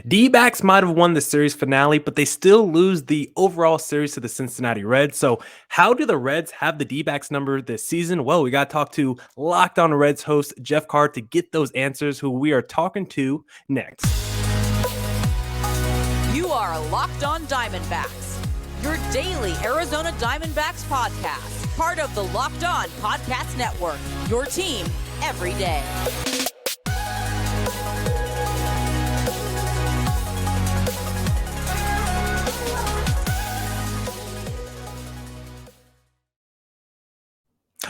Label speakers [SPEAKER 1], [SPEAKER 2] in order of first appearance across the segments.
[SPEAKER 1] D-backs might have won the series finale, but they still lose the overall series to the Cincinnati Reds. So how do the Reds have the D-backs number this season? Well, we got to talk to Locked On Reds host Jeff Carr to get those answers, who we are talking to next.
[SPEAKER 2] You are Locked On Diamondbacks, your daily Arizona Diamondbacks podcast, part of the Locked On Podcast Network, your team every day.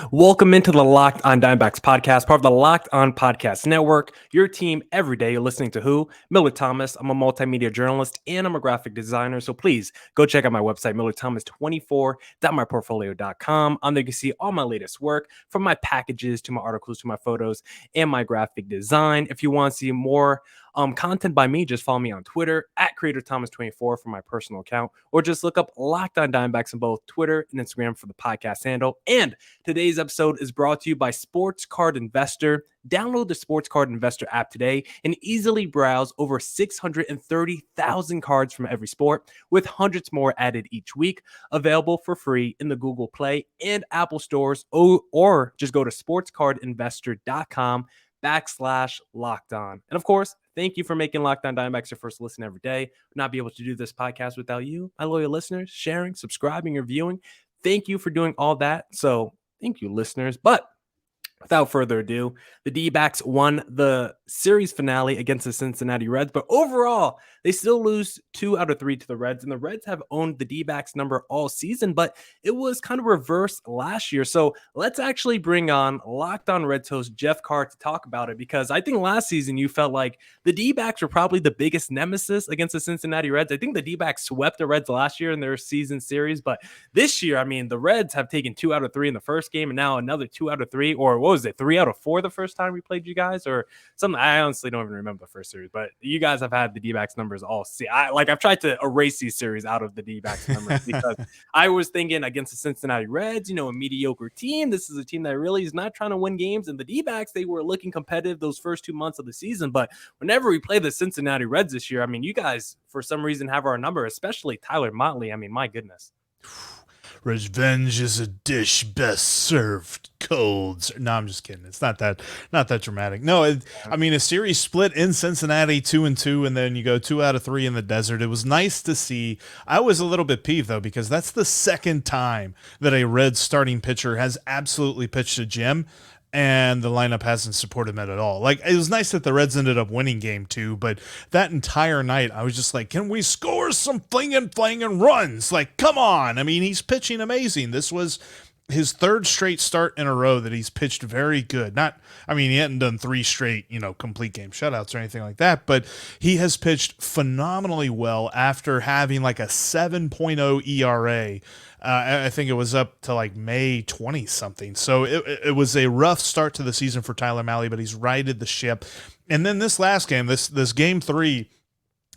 [SPEAKER 1] Welcome into the Locked On Diamondbacks podcast, part of the Locked On Podcast Network, your team every day. You're listening to who? Miller Thomas. I'm a multimedia journalist and I'm a graphic designer. So please go check out my website, millerthomas24.myportfolio.com. On there you can see all my latest work, from my packages to my articles to my photos and my graphic design. If you want to see more content by me, just follow me on Twitter at CreatorThomas24 for my personal account, or just look up Locked On Diamondbacks on both Twitter and Instagram for the podcast handle. And today's episode is brought to you by Sports Card Investor. Download the Sports Card Investor app today and easily browse over 630,000 cards from every sport, with hundreds more added each week. Available for free in the Google Play and Apple stores, or just go to sportscardinvestor.com/locked on. And of course, thank you for making Locked On Diamondbacks your first listen every day. Would not be able to do this podcast without you, my loyal listeners, sharing, subscribing, reviewing. Thank you for doing all that. So thank you, listeners. But without further ado, the D-backs won the series finale against the Cincinnati Reds, but overall, they still lose 2 out of 3 to the Reds, and the Reds have owned the D-backs number all season, but it was kind of reversed last year. So let's actually bring on Locked On Reds host Jeff Carr to talk about it, because I think last season you felt like the D-backs were probably the biggest nemesis against the Cincinnati Reds. I think the D-backs swept the Reds last year in their season series, but this year, I mean, the Reds have taken 2 out of 3 in the first game, and now another 2 out of 3, or what was it, 3 out of 4 the first time we played you guys, or something. I honestly don't even remember the first series, but you guys have had the D-backs numbers all see. I've tried to erase these series out of the D-backs numbers because I was thinking against the Cincinnati Reds, a mediocre team. This is a team that really is not trying to win games, and the D-backs, they were looking competitive those first 2 months of the season. But whenever we play the Cincinnati Reds this year, I mean, you guys for some reason have our number, especially Tyler Motley. I mean, my goodness.
[SPEAKER 3] Revenge is a dish best served cold. No, I'm just kidding. It's not that dramatic. No, I mean, a series split in Cincinnati 2-2, and then you go 2 out of 3 in the desert. It was nice to see. I was a little bit peeved though, because that's the second time that a Reds starting pitcher has absolutely pitched a gem, and the lineup hasn't supported him at all. Like, it was nice that the Reds ended up winning game 2, but that entire night, I was just like, can we score some flinging runs? Like, come on. I mean, he's pitching amazing. This was his 3rd straight start in a row that he's pitched very good. He hadn't done 3 straight, complete game shutouts or anything like that, but he has pitched phenomenally well after having like a 7.0 ERA. I think it was up to like May 20 something. So it was a rough start to the season for Tyler Mahle, but he's righted the ship. And then this last game, this game 3,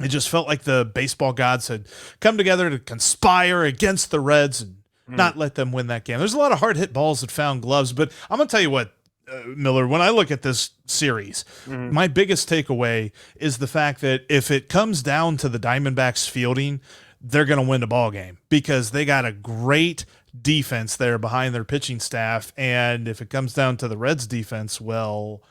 [SPEAKER 3] it just felt like the baseball gods had come together to conspire against the Reds and not let them win that game. There's a lot of hard hit balls that found gloves, but I'm going to tell you what, Miller, when I look at this series, my biggest takeaway is the fact that if it comes down to the Diamondbacks fielding, they're going to win the ball game, because they got a great defense there behind their pitching staff. And if it comes down to the Reds defense, well,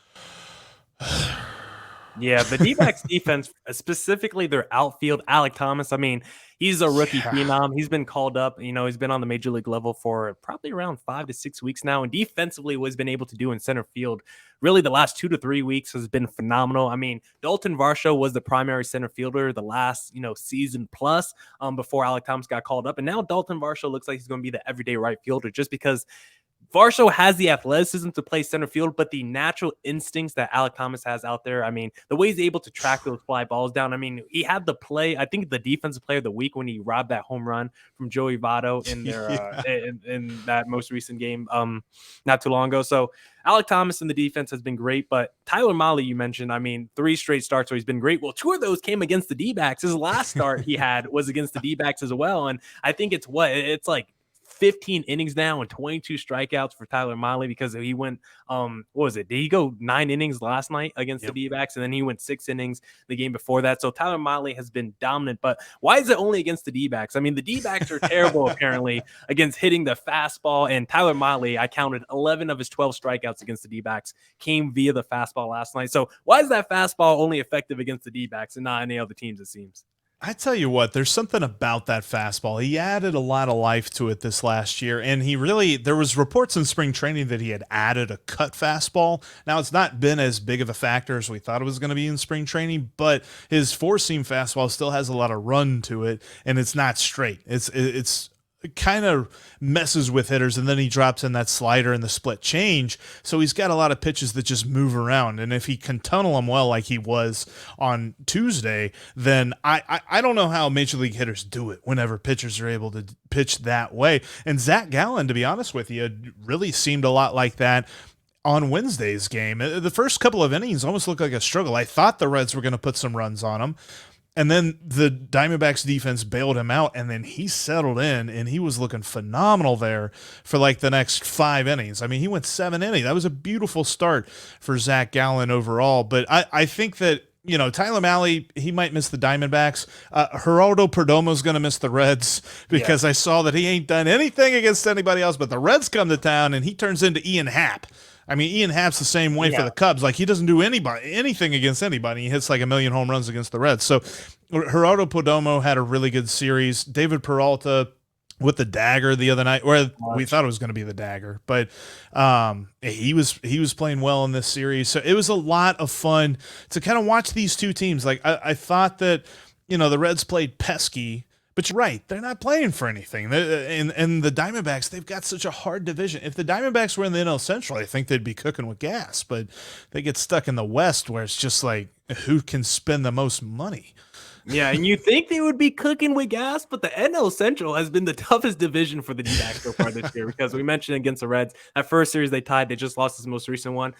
[SPEAKER 1] yeah, the D-backs defense, specifically their outfield, Alek Thomas, I mean, he's a rookie phenom. He's been called up. He's been on the major league level for probably around 5 to 6 weeks now. And defensively, what he's been able to do in center field, really the last 2 to 3 weeks, has been phenomenal. I mean, Dalton Varsho was the primary center fielder the last, season plus before Alek Thomas got called up. And now Dalton Varsho looks like he's going to be the everyday right fielder, just because Varsho has the athleticism to play center field, but the natural instincts that Alek Thomas has out there, I mean, the way he's able to track those fly balls down, I mean, he had the play, I think the defensive player of the week when he robbed that home run from Joey Votto in their in that most recent game not too long ago. So Alek Thomas in the defense has been great, but Tyler Mahle, you mentioned, I mean, 3 straight starts where he's been great. Well, 2 of those came against the D-backs. His last start he had was against the D-backs as well, and I think it's like 15 innings now and 22 strikeouts for Tyler Mahle because he went, what was it? Did he go 9 innings last night against the D-backs? And then he went 6 innings the game before that. So Tyler Mahle has been dominant. But why is it only against the D-backs? I mean, the D-backs are terrible apparently against hitting the fastball. And Tyler Mahle, I counted 11 of his 12 strikeouts against the D-backs came via the fastball last night. So why is that fastball only effective against the D-backs and not any other teams, it seems?
[SPEAKER 3] I tell you what, there's something about that fastball. He added a lot of life to it this last year, and there was reports in spring training that he had added a cut fastball. Now, it's not been as big of a factor as we thought it was going to be in spring training, but his four-seam fastball still has a lot of run to it, and it's not straight. It kind of messes with hitters, and then he drops in that slider and the split change. So he's got a lot of pitches that just move around. And if he can tunnel them well like he was on Tuesday, then I don't know how major league hitters do it whenever pitchers are able to pitch that way. And Zack Gallen, to be honest with you, really seemed a lot like that on Wednesday's game. The first couple of innings almost looked like a struggle. I thought the Reds were going to put some runs on him. And then the Diamondbacks defense bailed him out, and then he settled in, and he was looking phenomenal there for like the next 5 innings. I mean, he went 7 innings. That was a beautiful start for Zack Gallen overall. But I think that, Tyler Mahle, he might miss the Diamondbacks. Geraldo Perdomo's going to miss the Reds because I saw that he ain't done anything against anybody else, but the Reds come to town, and he turns into Ian Happ. I mean, Ian Happ's the same way for the Cubs. Like, he doesn't do anything against anybody. He hits like 1 million home runs against the Reds. So Geraldo Perdomo had a really good series. David Peralta with the dagger the other night, or we thought it was going to be the dagger, but he was playing well in this series. So it was a lot of fun to kind of watch these two teams. Like, I thought that, the Reds played pesky. But you're right, they're not playing for anything. And the Diamondbacks, they've got such a hard division. If the Diamondbacks were in the NL Central, I think they'd be cooking with gas. But they get stuck in the West where it's just like, who can spend the most money?
[SPEAKER 1] Yeah, and you think they would be cooking with gas, but the NL Central has been the toughest division for the D-backs so far this year because we mentioned against the Reds, that first series they tied, they just lost this most recent one.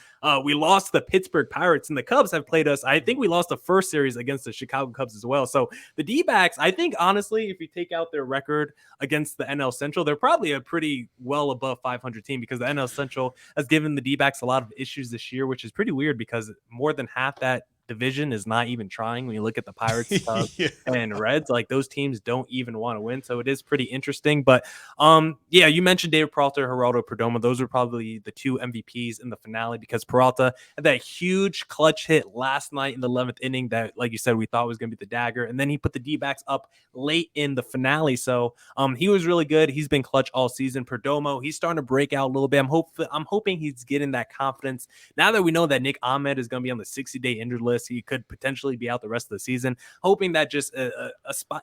[SPEAKER 1] We lost the Pittsburgh Pirates, and the Cubs have played us. I think we lost the first series against the Chicago Cubs as well. So the D-backs, I think, honestly, if you take out their record against the NL Central, they're probably a pretty well above 500 team because the NL Central has given the D-backs a lot of issues this year, which is pretty weird because more than half that division is not even trying. When you look at the Pirates and Reds, like those teams don't even want to win. So it is pretty interesting. But you mentioned David Peralta, Geraldo Perdomo. Those were probably the 2 MVPs in the finale because Peralta had that huge clutch hit last night in the 11th inning that, like you said, we thought was going to be the dagger. And then he put the D-backs up late in the finale. So he was really good. He's been clutch all season. Perdomo, he's starting to break out a little bit. I'm hoping he's getting that confidence now that we know that Nick Ahmed is going to be on the 60-day injured list. He could potentially be out the rest of the season. Hoping that just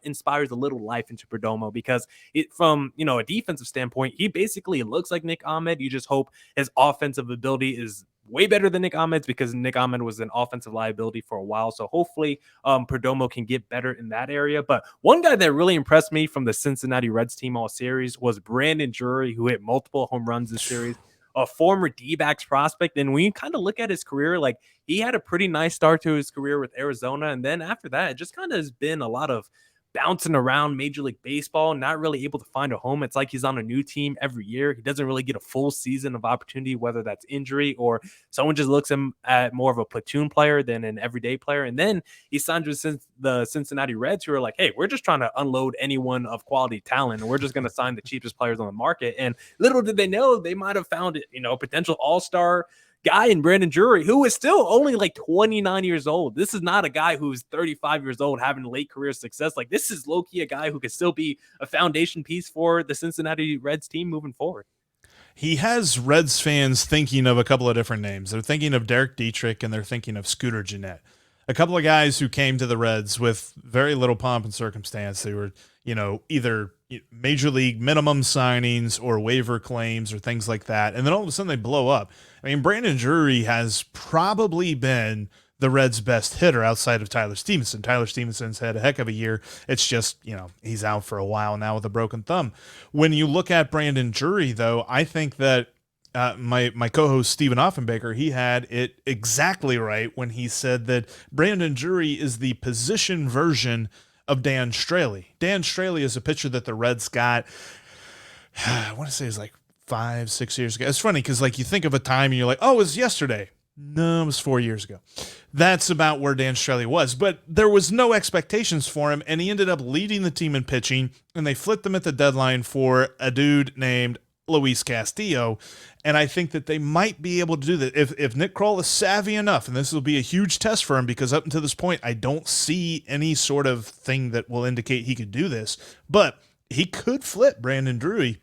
[SPEAKER 1] inspires a little life into Perdomo because from a defensive standpoint, he basically looks like Nick Ahmed. You just hope his offensive ability is way better than Nick Ahmed's because Nick Ahmed was an offensive liability for a while. So hopefully Perdomo can get better in that area. But one guy that really impressed me from the Cincinnati Reds team all series was Brandon Drury, who hit multiple home runs this series. A former D-backs prospect. And when you kind of look at his career, like he had a pretty nice start to his career with Arizona. And then after that, it just kind of has been a lot of bouncing around Major League Baseball, not really able to find a home. It's like he's on a new team every year. He doesn't really get a full season of opportunity, whether that's injury or someone just looks him at more of a platoon player than an everyday player. And then he signed with the Cincinnati Reds, who are like, hey, we're just trying to unload anyone of quality talent, and we're just going to sign the cheapest players on the market. And little did they know, they might have found a potential all-star guy in Brandon Drury, who is still only like 29 years old. This is not a guy who's 35 years old having late career success. Like, this is low-key a guy who could still be a foundation piece for the Cincinnati Reds team moving forward.
[SPEAKER 3] He has Reds fans thinking of a couple of different names. They're thinking of Derek Dietrich, and they're thinking of Scooter Gennett. A couple of guys who came to the Reds with very little pomp and circumstance. They were, either major league minimum signings or waiver claims or things like that. And then all of a sudden they blow up. I mean, Brandon Drury has probably been the Reds' best hitter outside of Tyler Stevenson. Tyler Stevenson's had a heck of a year. It's just, he's out for a while now with a broken thumb. When you look at Brandon Drury, though, I think that my co-host Stephen Offenbaker, he had it exactly right when he said that Brandon Drury is the position version of Dan Straley. Dan Straley is a pitcher that the Reds got I want to say it's like 5-6 years ago. It's funny because like you think of a time and you're like, oh, it was yesterday. No, it was 4 years ago. That's about where Dan Strelly was, but there was no expectations for him, and he ended up leading the team in pitching, and they flipped him at the deadline for a dude named Luis Castillo, and I think that they might be able to do that if Nick Kroll is savvy enough, and this will be a huge test for him because up until this point, I don't see any sort of thing that will indicate he could do this, but he could flip Brandon Drury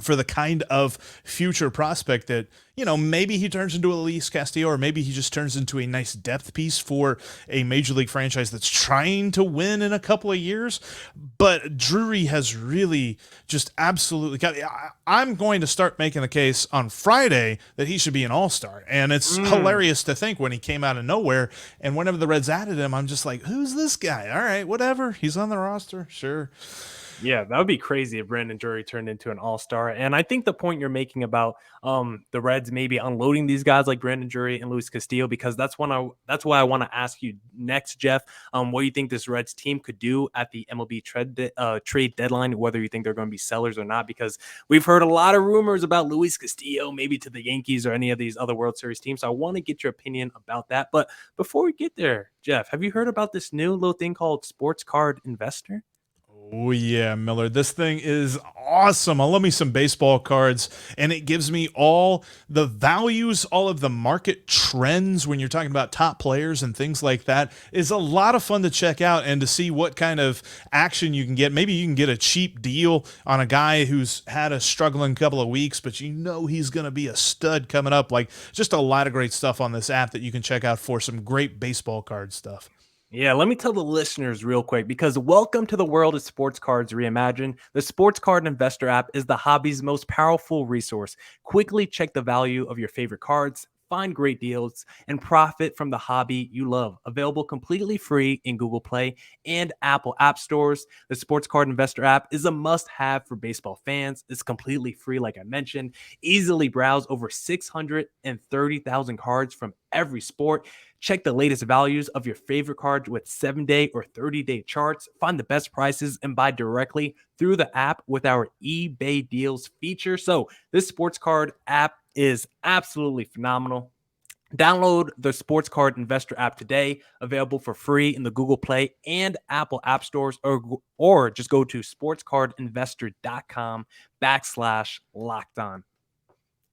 [SPEAKER 3] for the kind of future prospect that, you know, maybe he turns into a Luis Castillo, or maybe he just turns into a nice depth piece for a major league franchise that's trying to win in a couple of years. But Drury has really just absolutely got, I'm going to start making the case on Friday that he should be an all-star. And it's hilarious to think when he came out of nowhere, and whenever the Reds added him, I'm just like, who's this guy? All right, whatever. He's on the roster. Sure.
[SPEAKER 1] Yeah, that would be crazy if Brandon Drury turned into an all-star. And I think the point you're making about the Reds maybe unloading these guys like Brandon Drury and Luis Castillo, because that's why I want to ask you next, Jeff. What do you think this Reds team could do at the MLB trade deadline, whether you think they're going to be sellers or not? Because we've heard a lot of rumors about Luis Castillo, maybe to the Yankees or any of these other World Series teams. So I want to get your opinion about that. But before we get there, Jeff, have you heard about this new little thing called Sports Card Investor?
[SPEAKER 3] Oh, yeah, Miller. This thing is awesome. I love me some baseball cards, and it gives me all the values, all of the market trends when you're talking about top players and things like that. Is a lot of fun to check out and to see what kind of action you can get. Maybe you can get a cheap deal on a guy who's had a struggling couple of weeks, but you know he's going to be a stud coming up. Like, just a lot of great stuff on this app that you can check out for some great baseball card stuff.
[SPEAKER 1] Yeah, let me tell the listeners real quick, because welcome to the world of sports cards reimagined. The Sports Card Investor app is the hobby's most powerful resource. Quickly check the value of your favorite cards, find great deals, and profit from the hobby you love. Available completely free in Google Play and Apple App Stores. The Sports Card Investor app is a must-have for baseball fans. It's completely free, like I mentioned. Easily browse over 630,000 cards from every sport. Check the latest values of your favorite cards with 7-day or 30-day charts. Find the best prices and buy directly through the app with our eBay deals feature. So this sports card app is absolutely phenomenal. Download the Sports Card Investor app today, available for free in the Google Play and Apple App Stores, or just go to sportscardinvestor.com/lockedon.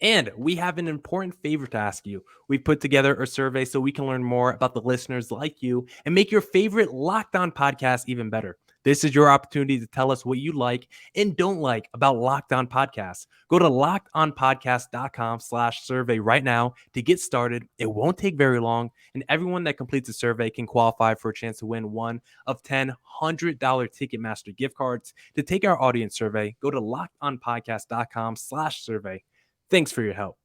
[SPEAKER 1] And we have an important favor to ask you. We've put together a survey so we can learn more about the listeners like you and make your favorite Locked On podcast even better. This is your opportunity to tell us what you like and don't like about Locked On Podcasts. Go to lockedonpodcast.com/survey right now to get started. It won't take very long, and everyone that completes the survey can qualify for a chance to win one of 10 $100 Ticketmaster gift cards. To take our audience survey, go to lockedonpodcast.com/survey. Thanks for your help.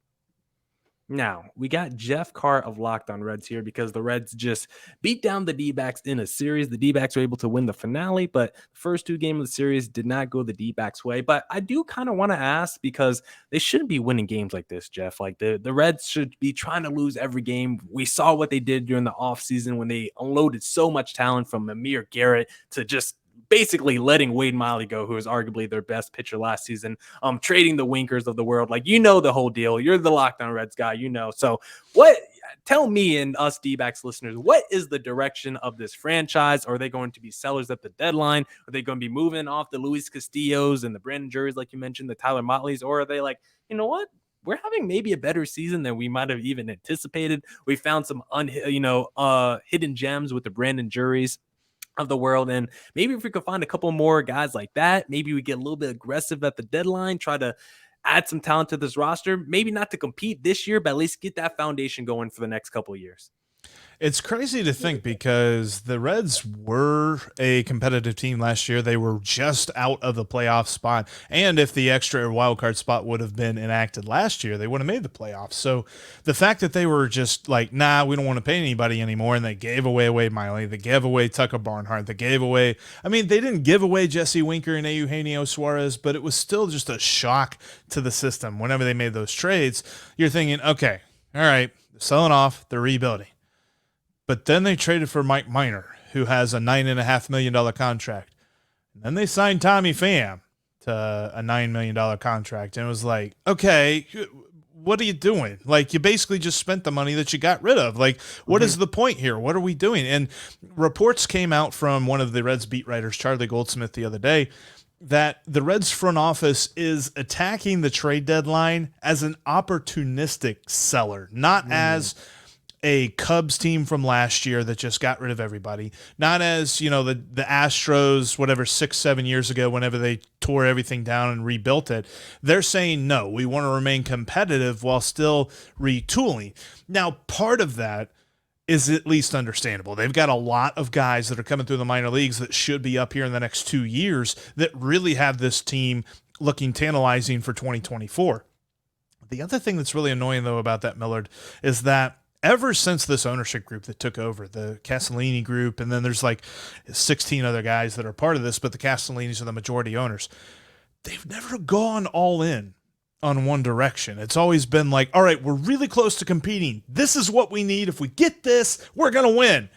[SPEAKER 1] Now, we got Jeff Carr of Locked On Reds here because the Reds just beat down the D-backs in a series. The D-backs were able to win the finale, but the first two games of the series did not go the D-backs' way. But I do kind of want to ask, because they shouldn't be winning games like this, Jeff. Like the Reds should be trying to lose every game. We saw what they did during the offseason when they unloaded so much talent from Amir Garrett to just basically letting Wade Miley go, who is arguably their best pitcher last season, trading the Winkers of the world. Like, you know the whole deal. You're the Locked On Reds guy, you know. So tell me and us D-backs listeners, what is the direction of this franchise? Are they going to be sellers at the deadline? Are they going to be moving off the Luis Castillos and the Brandon Drurys, like you mentioned, the Tyler Motleys? Or are they like, you know what? We're having maybe a better season than we might have even anticipated. We found some hidden gems with the Brandon Drurys of the world, and maybe if we could find a couple more guys like that, maybe we get a little bit aggressive at the deadline, try to add some talent to this roster, maybe not to compete this year, but at least get that foundation going for the next couple of years.
[SPEAKER 3] It's crazy to think because the Reds were a competitive team last year. They were just out of the playoff spot. And if the extra wild card spot would have been enacted last year, they would have made the playoffs. So the fact that they were just like, nah, we don't want to pay anybody anymore. And they gave away Wade Miley. They gave away Tucker Barnhart. They gave away, I mean, they didn't give away Jesse Winker and Eugenio Suarez, but it was still just a shock to the system. Whenever they made those trades, you're thinking, okay, all right, they're selling off, they're rebuilding. But then they traded for Mike Minor, who has a $9.5 million contract. And then they signed Tommy Pham to a $9 million contract. And it was like, okay, what are you doing? Like, you basically just spent the money that you got rid of. Like, what is the point here? What are we doing? And reports came out from one of the Reds beat writers, Charlie Goldsmith, the other day, that the Reds front office is attacking the trade deadline as an opportunistic seller, not as a Cubs team from last year that just got rid of everybody, not as, the Astros, whatever, 6-7 years ago, whenever they tore everything down and rebuilt it. They're saying, no, we want to remain competitive while still retooling. Now, part of that is at least understandable. They've got a lot of guys that are coming through the minor leagues that should be up here in the next 2 years that really have this team looking tantalizing for 2024. The other thing that's really annoying, though, about that, Millard, is that ever since this ownership group that took over, the Castellini group, and then there's like 16 other guys that are part of this, but the Castellinis are the majority owners, they've never gone all in on one direction. It's always been like, all right, we're really close to competing. This is what we need. If we get this, we're going to win.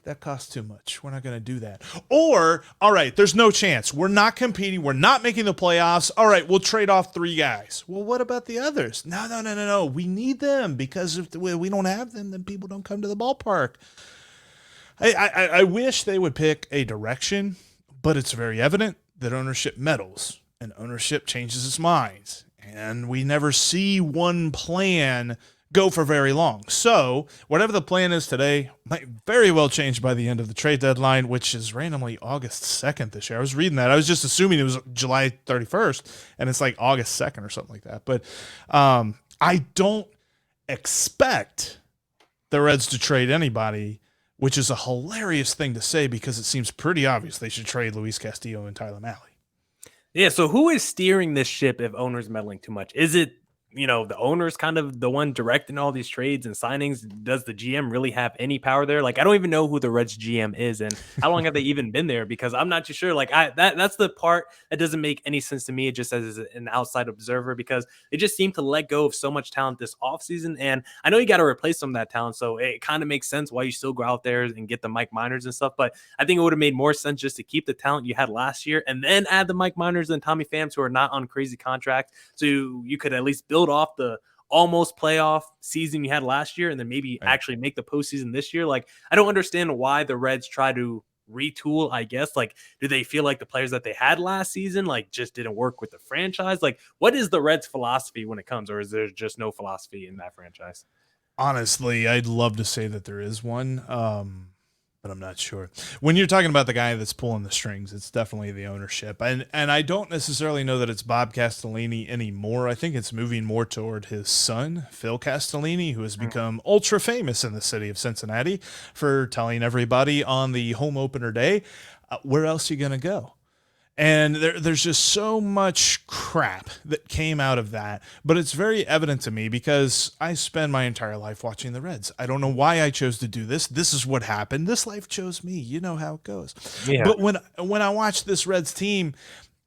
[SPEAKER 3] That costs too much. We're not going to do that. Or, all right, there's no chance. We're not competing. We're not making the playoffs. All right, we'll trade off 3 guys. Well, what about the others? No. We need them, because if we don't have them, then people don't come to the ballpark. I wish they would pick a direction, but it's very evident that ownership meddles and ownership changes its minds. And we never see one plan go for very long. So whatever the plan is today might very well change by the end of the trade deadline, which is randomly August 2nd this year. I was reading that. I was just assuming it was July 31st, and it's like August 2nd or something like that. But I don't expect the Reds to trade anybody, which is a hilarious thing to say because it seems pretty obvious they should trade Luis Castillo and Tyler Mahle.
[SPEAKER 1] Yeah, so who is steering this ship if owners meddling too much? Is it, the owner's kind of the one directing all these trades and signings? Does the GM really have any power there? Like, I don't even know who the Reds GM is and how long have they even been there, because I'm not too sure. Like, that's the part that doesn't make any sense to me, just as an outside observer, because they just seem to let go of so much talent this offseason. And I know you got to replace some of that talent, so it kind of makes sense why you still go out there and get the Mike Minors and stuff. But I think it would have made more sense just to keep the talent you had last year and then add the Mike Minors and Tommy Phams, who are not on crazy contracts, so you could at least build off the almost playoff season you had last year and then maybe actually make the postseason this year. Like, I don't understand why the Reds try to retool, I guess. Like, do they feel like the players that they had last season just didn't work with the franchise? Like, what is the Reds philosophy when it comes, or is there just no philosophy in that franchise?
[SPEAKER 3] Honestly, I'd love to say that there is one, but I'm not sure. When you're talking about the guy that's pulling the strings, it's definitely the ownership. And I don't necessarily know that it's Bob Castellini anymore. I think it's moving more toward his son, Phil Castellini, who has become ultra famous in the city of Cincinnati for telling everybody on the home opener day, where else are you going to go? And there's just so much crap that came out of that. But it's very evident to me because I spend my entire life watching the Reds. I don't know why I chose to do this. This is what happened. This life chose me. You know how it goes. Yeah. But when I watch this Reds team,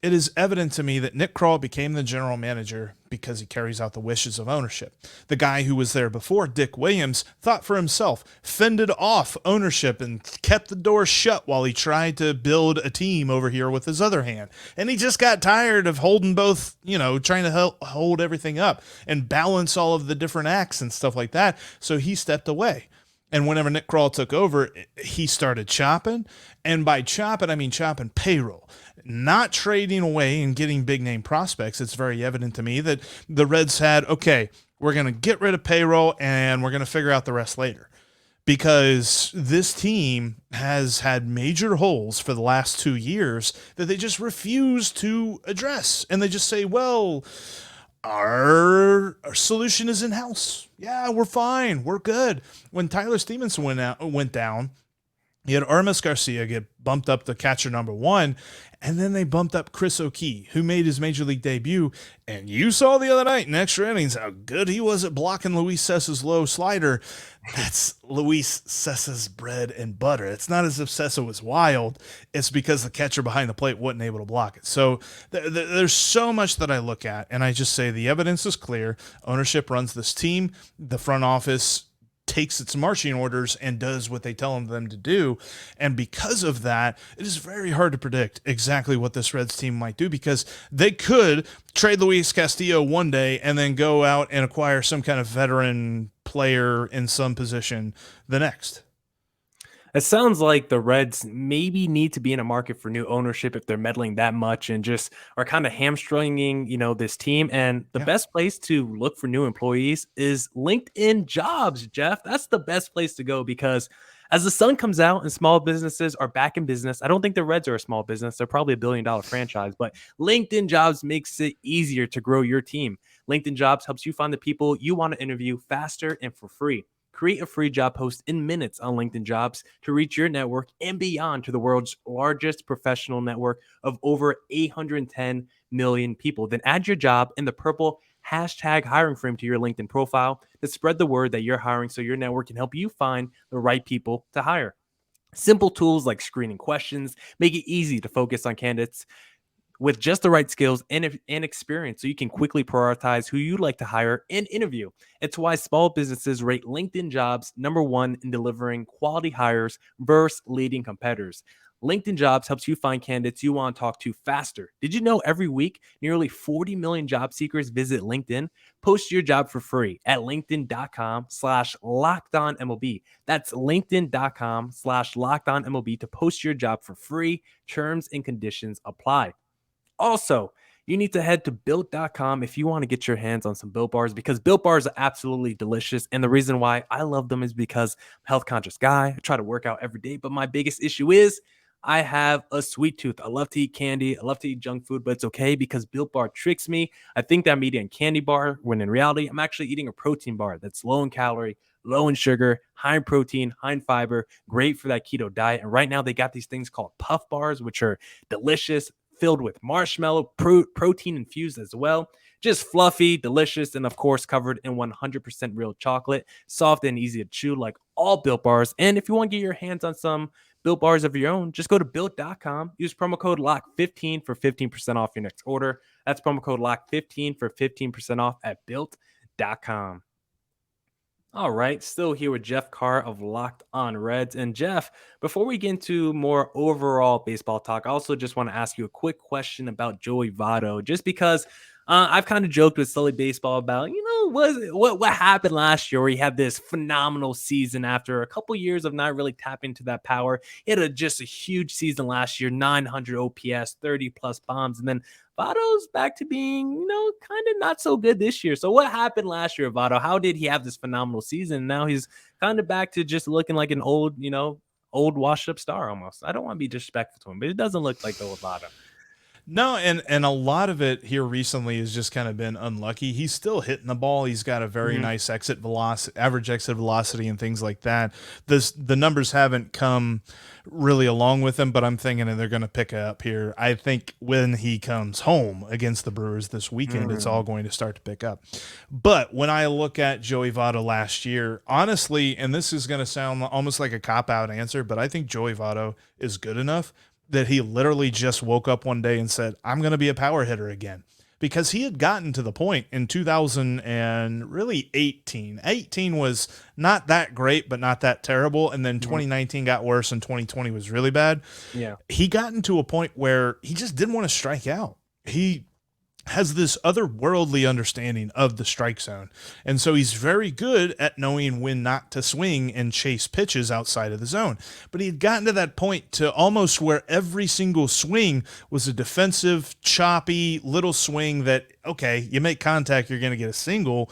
[SPEAKER 3] it is evident to me that Nick Krall became the general manager because he carries out the wishes of ownership. The guy who was there before, Dick Williams, thought for himself, fended off ownership and kept the door shut while he tried to build a team over here with his other hand. And he just got tired of holding both, trying to hold everything up and balance all of the different acts and stuff like that. So he stepped away. And whenever Nick Krall took over, he started chopping. And by chopping, I mean chopping payroll. Not trading away and getting big name prospects. It's very evident to me that the Reds had, okay, we're going to get rid of payroll and we're going to figure out the rest later. Because this team has had major holes for the last 2 years that they just refuse to address. And they just say, well, our solution is in-house. Yeah, we're fine. We're good. When Tyler Stevenson went down, you had Armas Garcia get bumped up to catcher number 1, and then they bumped up Chris O'Key, who made his major league debut. And you saw the other night in extra innings how good he was at blocking Luis Cessa's low slider. That's Luis Cessa's bread and butter. It's not as if Cessa was wild. It's because the catcher behind the plate wasn't able to block it. So there's so much that I look at, and I just say the evidence is clear. Ownership runs this team. The front office takes its marching orders and does what they tell them to do. And because of that, it is very hard to predict exactly what this Reds team might do, because they could trade Luis Castillo one day and then go out and acquire some kind of veteran player in some position the next.
[SPEAKER 1] It sounds like the Reds maybe need to be in a market for new ownership if they're meddling that much and just are kind of hamstringing, this team. And the
[SPEAKER 3] Yeah.
[SPEAKER 1] best place to look for new employees is LinkedIn Jobs, Jeff. That's the best place to go, because as the sun comes out and small businesses are back in business, I don't think the Reds are a small business. They're probably $1 billion franchise, but LinkedIn Jobs makes it easier to grow your team. LinkedIn Jobs helps you find the people you want to interview faster and for free. Create a free job post in minutes on LinkedIn Jobs to reach your network and beyond to the world's largest professional network of over 810 million people. Then add your job in the purple hashtag hiring frame to your LinkedIn profile to spread the word that you're hiring, so your network can help you find the right people to hire. Simple tools like screening questions make it easy to focus on candidates with just the right skills and experience, so you can quickly prioritize who you'd like to hire and interview. It's why small businesses rate LinkedIn Jobs #1 in delivering quality hires versus leading competitors. LinkedIn Jobs helps you find candidates you want to talk to faster. Did you know every week nearly 40 million job seekers visit LinkedIn? Post your job for free at linkedin.com/lockedonmlb. That's linkedin.com/lockedonmlb to post your job for free. Terms and conditions apply. Also, you need to head to built.com if you want to get your hands on some Built Bars, because Built Bars are absolutely delicious. And the reason why I love them is because I'm a health conscious guy. I try to work out every day, but my biggest issue is I have a sweet tooth. I love to eat candy. I love to eat junk food, but it's okay because Built Bar tricks me. I think that I'm eating a candy bar when in reality, I'm actually eating a protein bar that's low in calorie, low in sugar, high in protein, high in fiber, great for that keto diet. And right now they got these things called puff bars, which are delicious, filled with marshmallow, protein infused as well. Just fluffy, delicious, and of course covered in 100% real chocolate, soft and easy to chew like all Built Bars. And if you want to get your hands on some Built Bars of your own, just go to built.com. Use promo code LOCK15 for 15% off your next order. That's promo code LOCK15 for 15% off at built.com. All right, still here with Jeff Carr of Locked On Reds. And Jeff, before we get into more overall baseball talk, I also just want to ask you a quick question about Joey Votto, just because I've kind of joked with Sully Baseball about, what happened last year where he had this phenomenal season after a couple years of not really tapping into that power. He had just a huge season last year, 900 OPS, 30 plus bombs, and then Votto's back to being, kind of not so good this year. So what happened last year, Votto? How did he have this phenomenal season? Now he's kind of back to just looking like an old washed up star almost. I don't want to be disrespectful to him, but it doesn't look like the old Votto.
[SPEAKER 3] No, and a lot of it here recently has just kind of been unlucky. He's still hitting the ball. He's got a very nice exit velocity, average exit velocity, and things like that. The numbers haven't come really along with him, but I'm thinking they're going to pick up here. I think when he comes home against the Brewers this weekend, it's all going to start to pick up. But when I look at Joey Votto last year, honestly, and this is going to sound almost like a cop-out answer, but I think Joey Votto is good enough that he literally just woke up one day and said, I'm going to be a power hitter again. Because he had gotten to the point in 2000 and really 18. 18 was not that great, but not that terrible. And then 2019 got worse and 2020 was really bad.
[SPEAKER 1] Yeah.
[SPEAKER 3] He got into a point where he just didn't want to strike out. He has this otherworldly understanding of the strike zone. And so he's very good at knowing when not to swing and chase pitches outside of the zone. But he had gotten to that point to almost where every single swing was a defensive, choppy little swing that, okay, you make contact, you're going to get a single,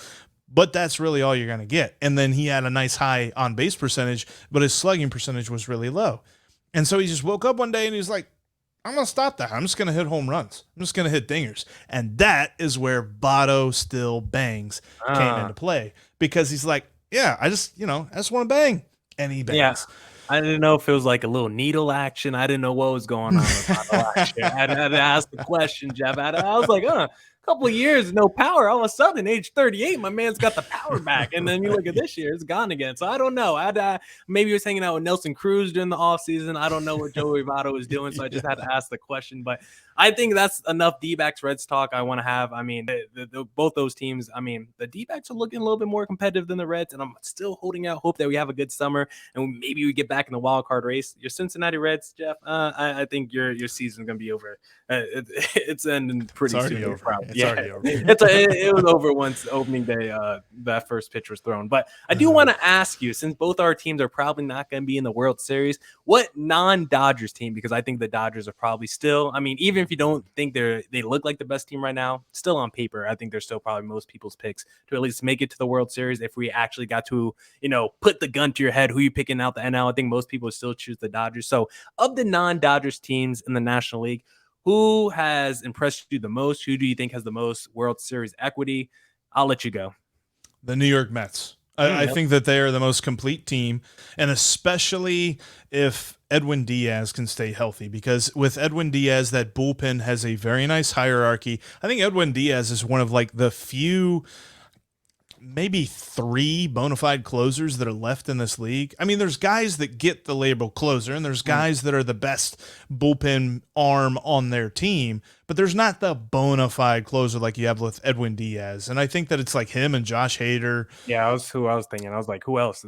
[SPEAKER 3] but that's really all you're going to get. And then he had a nice high on base percentage, but his slugging percentage was really low. And so he just woke up one day and he was like, I'm going to stop that. I'm just going to hit home runs. I'm just going to hit dingers. And that is where Votto still bangs came into play, because he's like, yeah, I just want to bang. And he bangs.
[SPEAKER 1] Yeah. I didn't know if it was like a little needle action. I didn't know what was going on with Votto last year. I had to ask the question, Jeff. I was like, couple of years, no power. All of a sudden, age 38, my man's got the power back. And then you look at this year, it's gone again. So I don't know. Maybe he was hanging out with Nelson Cruz during the offseason. I don't know what Joey Votto was doing. So I just had to ask the question. But I think that's enough D-backs Reds talk I want to have. I mean, both those teams, I mean, the D-backs are looking a little bit more competitive than the Reds. And I'm still holding out hope that we have a good summer and maybe we get back in the wild card race. Your Cincinnati Reds, Jeff, I think your season's going to be over. It's ending pretty soon.
[SPEAKER 3] It's already over.
[SPEAKER 1] It was over once opening day that first pitch was thrown. But I do want to ask you, since both our teams are probably not going to be in the World Series, what non-Dodgers team, because I think the Dodgers are probably still, I mean, even if you don't think they look like the best team right now, still on paper, I think they're still probably most people's picks to at least make it to the World Series. If we actually got to, put the gun to your head, who you picking out the NL, I think most people would still choose the Dodgers. So of the non-Dodgers teams in the National League, who has impressed you the most? Who do you think has the most World Series equity? I'll let you go.
[SPEAKER 3] The New York Mets. I think that they are the most complete team, and especially if Edwin Diaz can stay healthy, because with Edwin Diaz, that bullpen has a very nice hierarchy. I think Edwin Diaz is one of like the few, maybe 3 bona fide closers that are left in this league. I mean, there's guys that get the label closer, and there's guys that are the best bullpen arm on their team, but there's not the bona fide closer like you have with Edwin Diaz. And I think that it's like him and Josh Hader.
[SPEAKER 1] Yeah, that's who I was thinking. I was like, who else?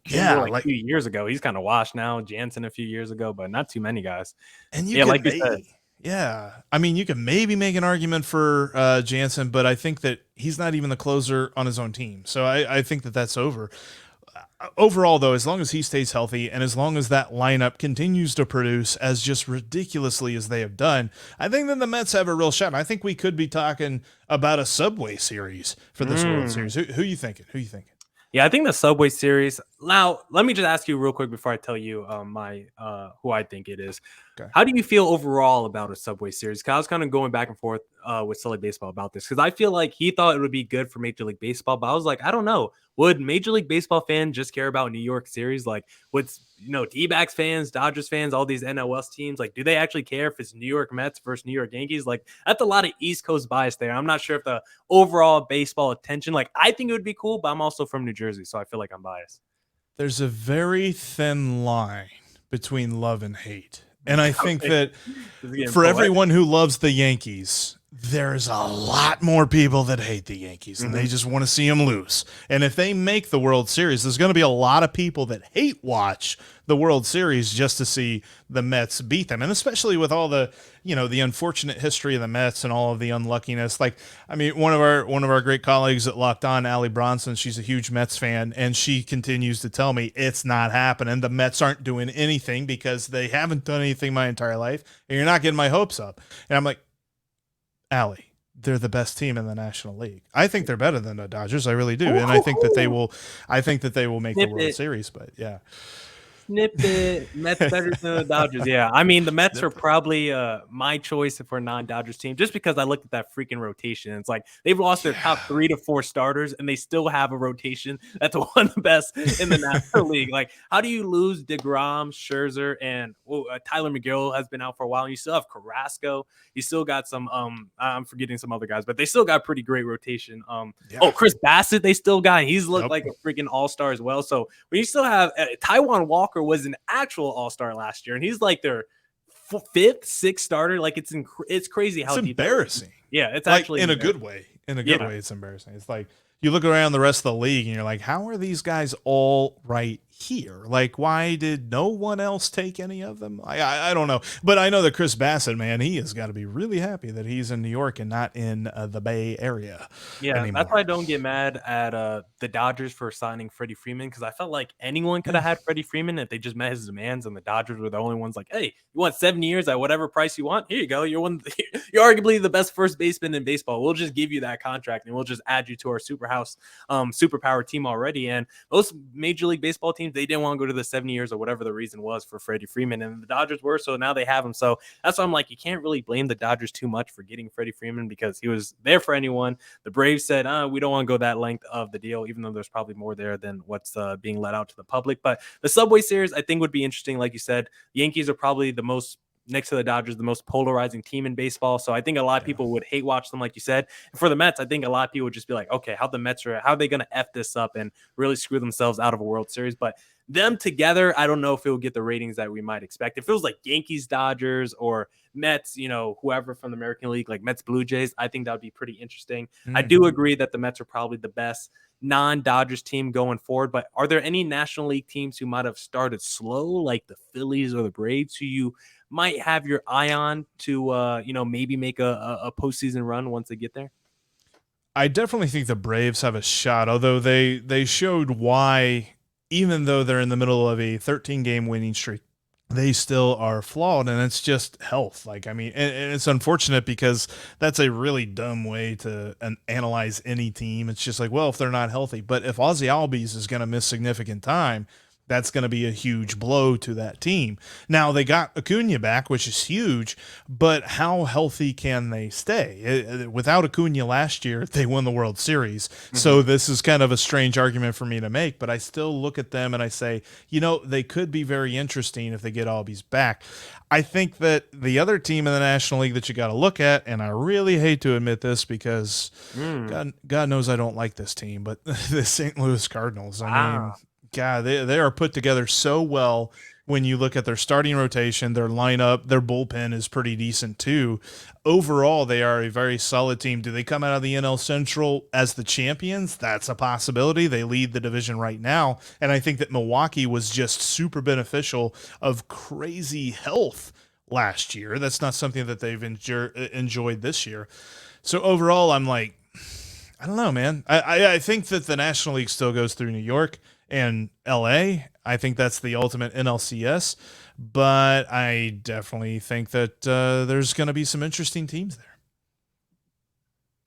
[SPEAKER 3] Yeah,
[SPEAKER 1] like a few years ago. He's kind of washed now. Jansen a few years ago, but not too many guys.
[SPEAKER 3] And you said. Yeah. I mean, you can maybe make an argument for Jansen, but I think that he's not even the closer on his own team. So I think that that's over. Overall, though, as long as he stays healthy and as long as that lineup continues to produce as just ridiculously as they have done, I think that the Mets have a real shot. I think we could be talking about a Subway Series for this World Series. Who you thinking?
[SPEAKER 1] Yeah, I think the Subway Series. Now, let me just ask you real quick before I tell you who I think it is. Okay. How do you feel overall about a Subway Series? Because I was kind of going back and forth with Sully Baseball about this, because I feel like he thought it would be good for Major League Baseball, but I was like, I don't know. Would Major League Baseball fans just care about New York Series? Like, what's D-backs fans, Dodgers fans, all these NLS teams, like, do they actually care if it's New York Mets versus New York Yankees? Like, that's a lot of East Coast bias there. I'm not sure if the overall baseball attention, like, I think it would be cool, but I'm also from New Jersey, so I feel like I'm biased.
[SPEAKER 3] There's a very thin line between love and hate. And I think that for everyone who loves the Yankees, there's a lot more people that hate the Yankees, and they just want to see them lose. And if they make the World Series, there's going to be a lot of people that hate watch the World Series just to see the Mets beat them. And especially with all the, the unfortunate history of the Mets and all of the unluckiness. Like, I mean, one of our great colleagues at Locked On, Allie Bronson, she's a huge Mets fan, and she continues to tell me it's not happening. The Mets aren't doing anything because they haven't done anything my entire life, and you're not getting my hopes up. And I'm like, Allie, they're the best team in the National League. I think they're better than the Dodgers. I really do. And I think that they will make the World Series, but yeah.
[SPEAKER 1] Snippet. Mets better than the Dodgers. Yeah. I mean, the Mets are probably my choice for a non-Dodgers team, just because I looked at that freaking rotation. It's like they've lost their top 3 to 4 starters, and they still have a rotation that's one of the best in the National League. Like, how do you lose DeGrom, Scherzer, and Tyler McGill has been out for a while, and you still have Carrasco. You still got some I'm forgetting some other guys, but they still got pretty great rotation. Chris Bassett, they still got. He's looked like a freaking all-star as well. So when you still have Taijuan Walker was an actual all-star last year, and he's like their 5th, 6th starter. Like, it's crazy how
[SPEAKER 3] it's embarrassing.
[SPEAKER 1] Yeah, it's
[SPEAKER 3] like,
[SPEAKER 1] actually
[SPEAKER 3] in a good way. In a good way, it's embarrassing. It's like you look around the rest of the league and you're like, how are these guys all right here? Like, why did no one else take any of them? I don't know. But I know that Chris Bassett, man, he has got to be really happy that he's in New York and not in the Bay Area.
[SPEAKER 1] Yeah,
[SPEAKER 3] anymore.
[SPEAKER 1] That's why I don't get mad at the Dodgers for signing Freddie Freeman, because I felt like anyone could have had Freddie Freeman if they just met his demands, and the Dodgers were the only ones like, hey, you want 7 years at whatever price you want? Here you go. You're arguably the best first baseman in baseball. We'll just give you that contract, and we'll just add you to our superpower team already. And most Major League Baseball teams, they didn't want to go to the 7 years or whatever the reason was for Freddie Freeman, and the Dodgers were, so now they have him. So that's why I'm like, you can't really blame the Dodgers too much for getting Freddie Freeman, because he was there for anyone. The Braves said, we don't want to go that length of the deal, even though there's probably more there than what's being let out to the public. But the Subway Series, I think, would be interesting. Like you said, the Yankees are probably the most next to the Dodgers, the most polarizing team in baseball. So I think a lot of people would hate watch them, like you said. And for the Mets, I think a lot of people would just be like, okay, how are they going to F this up and really screw themselves out of a World Series? But them together, I don't know if it will get the ratings that we might expect. If it was like Yankees, Dodgers, or Mets, whoever from the American League, like Mets, Blue Jays, I think that would be pretty interesting. I do agree that the Mets are probably the best non-Dodgers team going forward, but are there any National League teams who might have started slow, like the Phillies or the Braves, who you might have your eye on to, maybe make a postseason run once they get there?
[SPEAKER 3] I definitely think the Braves have a shot, although they showed why, even though they're in the middle of a 13-game winning streak, they still are flawed, and it's just health. Like, I mean, and it's unfortunate because that's a really dumb way to analyze any team. It's just like, well, if they're not healthy, but if Ozzy Albies is going to miss significant time, that's going to be a huge blow to that team. Now, they got Acuna back, which is huge, but how healthy can they stay? Without Acuna last year, they won the World Series. So this is kind of a strange argument for me to make, but I still look at them and I say, they could be very interesting if they get Albies back. I think that the other team in the National League that you got to look at, and I really hate to admit this because God knows I don't like this team, but the St. Louis Cardinals. I mean, God, they are put together so well when you look at their starting rotation, their lineup, their bullpen is pretty decent too. Overall, they are a very solid team. Do they come out of the NL Central as the champions? That's a possibility. They lead the division right now. And I think that Milwaukee was just super beneficial of crazy health last year. That's not something that they've enjoyed this year. So overall, I'm like, I don't know, man. I think that the National League still goes through New York and LA. I think that's the ultimate NLCS, but I definitely think that there's going to be some interesting teams there.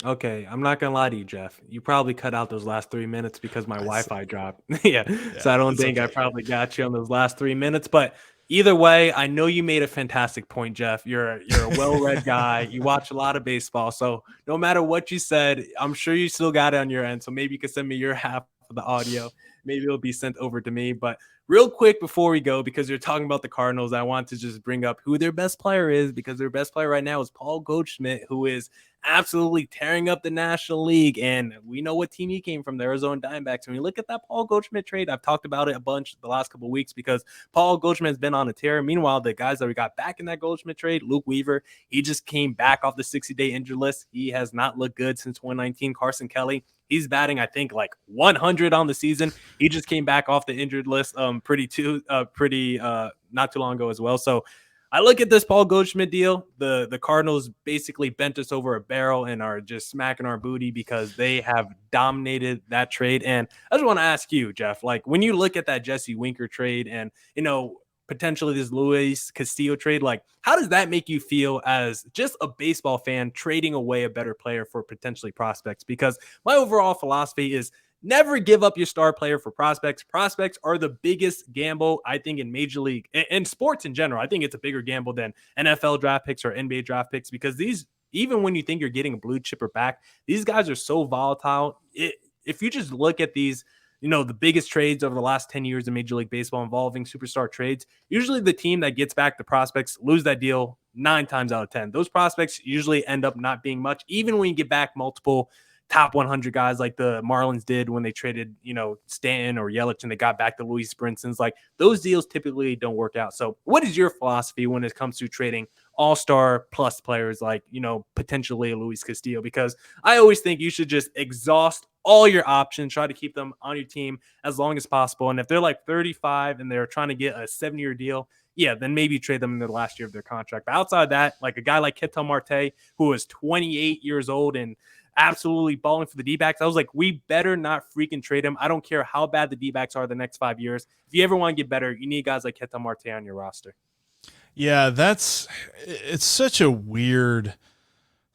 [SPEAKER 1] Okay, I'm not gonna lie to you, Jeff. You probably cut out those last 3 minutes because my Wi-Fi dropped. Yeah, so I don't think I probably got you on those last 3 minutes. But either way, I know you made a fantastic point, Jeff. You're a well-read guy. You watch a lot of baseball, so no matter what you said, I'm sure you still got it on your end. So maybe you can send me your half of the audio. Maybe it'll be sent over to me. But real quick before we go, because you're talking about the Cardinals, I want to just bring up who their best player is, because their best player right now is Paul Goldschmidt, who is absolutely tearing up the National League. And we know what team he came from, the Arizona Diamondbacks. When you look at that Paul Goldschmidt trade, I've talked about it a bunch the last couple of weeks because Paul Goldschmidt has been on a tear. Meanwhile, the guys that we got back in that Goldschmidt trade, Luke Weaver, he just came back off the 60-day injured list. He has not looked good since 2019. Carson Kelly, he's batting, I think, like 100 on the season. He just came back off the injured list not too long ago as well. So I look at this Paul Goldschmidt deal. The Cardinals basically bent us over a barrel and are just smacking our booty because they have dominated that trade. And I just want to ask you, Jeff, like when you look at that Jesse Winker trade and, potentially this Luis Castillo trade, like how does that make you feel as just a baseball fan trading away a better player for potentially prospects? Because my overall philosophy is never give up your star player for prospects. Prospects are the biggest gamble, I think, in Major League and sports in general. I think it's a bigger gamble than NFL draft picks or NBA draft picks because these, even when you think you're getting a blue chipper back, these guys are so volatile. If you just look at these, the biggest trades over the last 10 years in Major League Baseball involving superstar trades, usually the team that gets back the prospects lose that deal 9 times out of 10. Those prospects usually end up not being much, even when you get back multiple top 100 guys like the Marlins did when they traded, Stanton or Yelich and they got back to Luis, for instance. Like those deals typically don't work out. So what is your philosophy when it comes to trading all-star plus players like, potentially Luis Castillo? Because I always think you should just exhaust all your options, try to keep them on your team as long as possible. And if they're like 35 and they're trying to get a 7-year deal, yeah, then maybe trade them in the last year of their contract. But outside of that, like a guy like Ketel Marte, who is 28 years old and absolutely balling for the D-backs, I was like, we better not freaking trade him. I don't care how bad the D-backs are the next 5 years. If you ever want to get better, you need guys like Ketel Marte on your roster.
[SPEAKER 3] Yeah, it's such a weird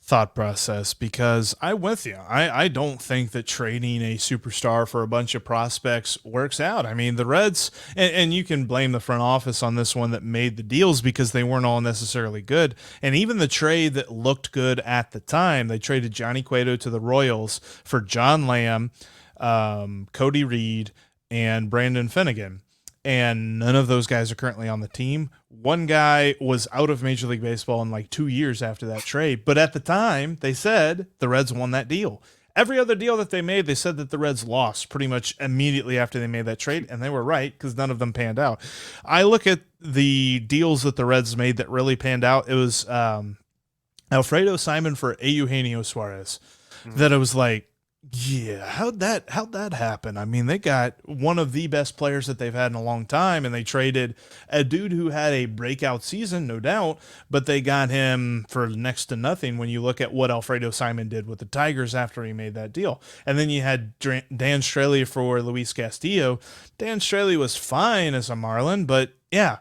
[SPEAKER 3] thought process because I'm with you. I don't think that trading a superstar for a bunch of prospects works out. I mean, the Reds, and you can blame the front office on this one that made the deals because they weren't all necessarily good. And even the trade that looked good at the time, they traded Johnny Cueto to the Royals for John Lamb, Cody Reed, and Brandon Finnegan. and none of those guys are currently on the team. One guy was out of Major League Baseball in like 2 years after that trade, but at the time they said the Reds won that deal. Every other deal that they made, they said that the Reds lost pretty much immediately after they made that trade, and they were right because none of them panned out. I look at the deals that the Reds made that really panned out. It was Alfredo Simon for Eugenio Suarez. That it was like, yeah, how'd that happen? I mean, they got one of the best players that they've had in a long time, and they traded a dude who had a breakout season, no doubt, but they got him for next to nothing when you look at what Alfredo Simon did with the Tigers after he made that deal. And then you had Dan Straley for Luis Castillo. Dan Straley was fine as a Marlin, but yeah,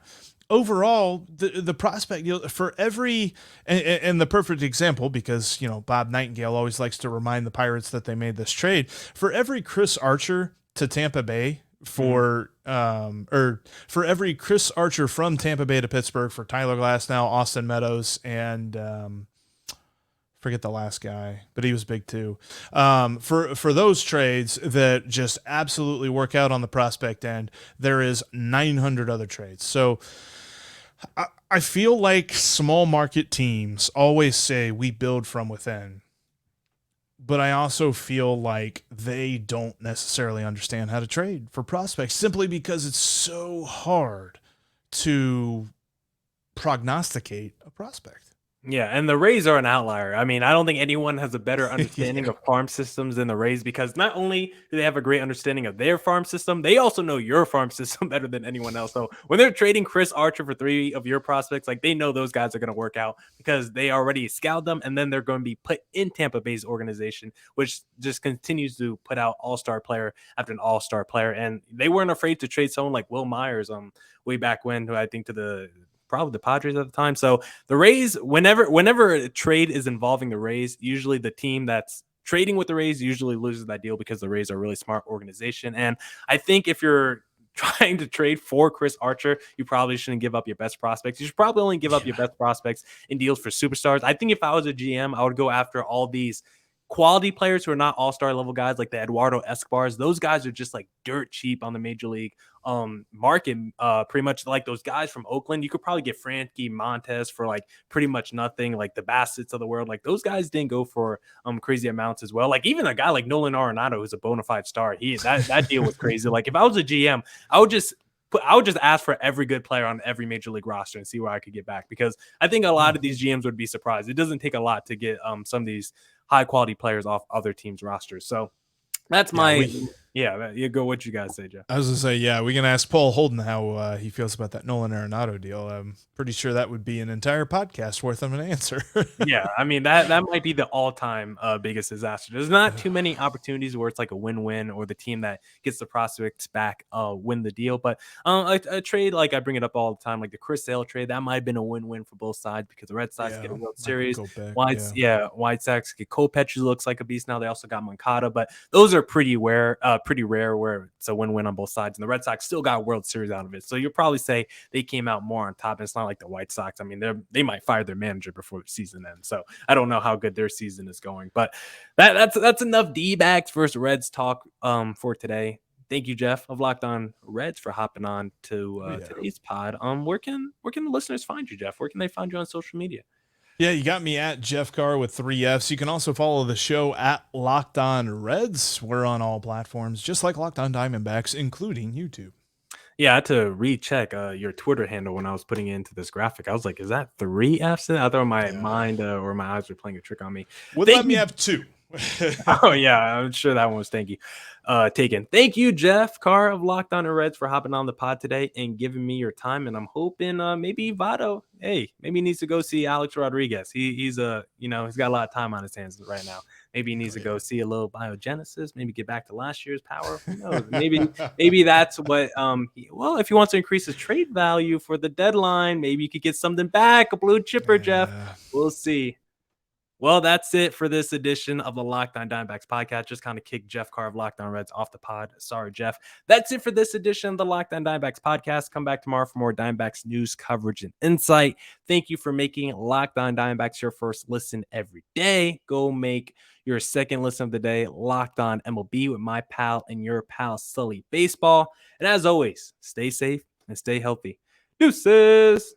[SPEAKER 3] overall, the prospect for every and the perfect example, because Bob Nightingale always likes to remind the Pirates that they made this trade, for every Chris Archer to Tampa Bay or for every Chris Archer from Tampa Bay to Pittsburgh for Tyler Glasnow, Austin Meadows, and forget the last guy, but he was big too. For those trades that just absolutely work out on the prospect end, there is 900 other trades. So I feel like small market teams always say we build from within, but I also feel like they don't necessarily understand how to trade for prospects simply because it's so hard to prognosticate a prospect.
[SPEAKER 1] Yeah, and the Rays are an outlier. I mean, I don't think anyone has a better understanding of farm systems than the Rays, because not only do they have a great understanding of their farm system, they also know your farm system better than anyone else. So when they're trading Chris Archer for 3 of your prospects, like, they know those guys are going to work out because they already scouted them, and then they're going to be put in Tampa Bay's organization, which just continues to put out all-star player after an all-star player. And they weren't afraid to trade someone like Will Myers way back when, who I think probably the Padres at the time. So the Rays, whenever a trade is involving the Rays, usually the team that's trading with the Rays usually loses that deal, because the Rays are a really smart organization. And I think if you're trying to trade for Chris Archer, you probably shouldn't give up your best prospects. You should probably only give up your best prospects in deals for superstars. I think if I was a GM, I would go after all these quality players who are not all-star level guys, like the Eduardo Escobars. Those guys are just like dirt cheap on the major league market. Pretty much like those guys from Oakland. You could probably get Frankie Montes for like pretty much nothing, like the Bassett's of the world. Like, those guys didn't go for crazy amounts as well. Like, even a guy like Nolan Arenado, who's a bona fide star, that deal was crazy. Like, if I was a GM, I would just ask for every good player on every major league roster and see where I could get back, because I think a lot of these GMs would be surprised. It doesn't take a lot to get some of these high quality players off other teams' rosters. So that's you go. What you guys say, Jeff?
[SPEAKER 3] I was gonna say, yeah, we can ask Paul Holden how he feels about that Nolan Arenado deal. I'm pretty sure that would be an entire podcast worth of an answer.
[SPEAKER 1] Yeah, I mean, that might be the all-time biggest disaster. There's not too many opportunities where it's like a win-win, or the team that gets the prospects back win the deal. But a trade, like I bring it up all the time, like the Chris Sale trade, that might have been a win-win for both sides, because the Red Sox get a World Series. White Sox get Kopech, who looks like a beast now. They also got Moncada, but those are pretty rare where it's a win-win on both sides. And the Red Sox still got World Series out of it. So you'll probably say they came out more on top. And it's not like the White Sox. I mean, they might fire their manager before the season ends. So I don't know how good their season is going. But that's enough D-backs versus Reds talk for today. Thank you, Jeff of Locked On Reds, for hopping on to today's pod. Where can the listeners find you, Jeff? Where can they find you on social media?
[SPEAKER 3] Yeah, you got me at Jeff Carr with 3 Fs. You can also follow the show at Locked On Reds. We're on all platforms, just like Locked On Diamondbacks, including YouTube.
[SPEAKER 1] Yeah, I had to recheck your Twitter handle when I was putting it into this graphic. I was like, is that 3 Fs? I thought my mind or my eyes were playing a trick on me.
[SPEAKER 3] Let me have 2.
[SPEAKER 1] Oh, yeah, I'm sure that one was taken. Thank you, Jeff Carr of Locked On Reds, for hopping on the pod today and giving me your time. And I'm hoping maybe Votto, maybe he needs to go see Alex Rodriguez. He's got a lot of time on his hands right now. Maybe he needs to go see a little biogenesis, maybe get back to last year's power. Who knows? Maybe that's what if he wants to increase his trade value for the deadline, maybe you could get something back, a blue chipper, Jeff. We'll see. Well, that's it for this edition of the Locked On Diamondbacks podcast. Just kind of kicked Jeff Carr of Locked On Reds off the pod. Sorry, Jeff. That's it for this edition of the Locked On Diamondbacks podcast. Come back tomorrow for more Diamondbacks news, coverage, and insight. Thank you for making Locked On Diamondbacks your first listen every day. Go make your second listen of the day Locked On MLB with my pal and your pal Sully Baseball. And as always, stay safe and stay healthy. Deuces.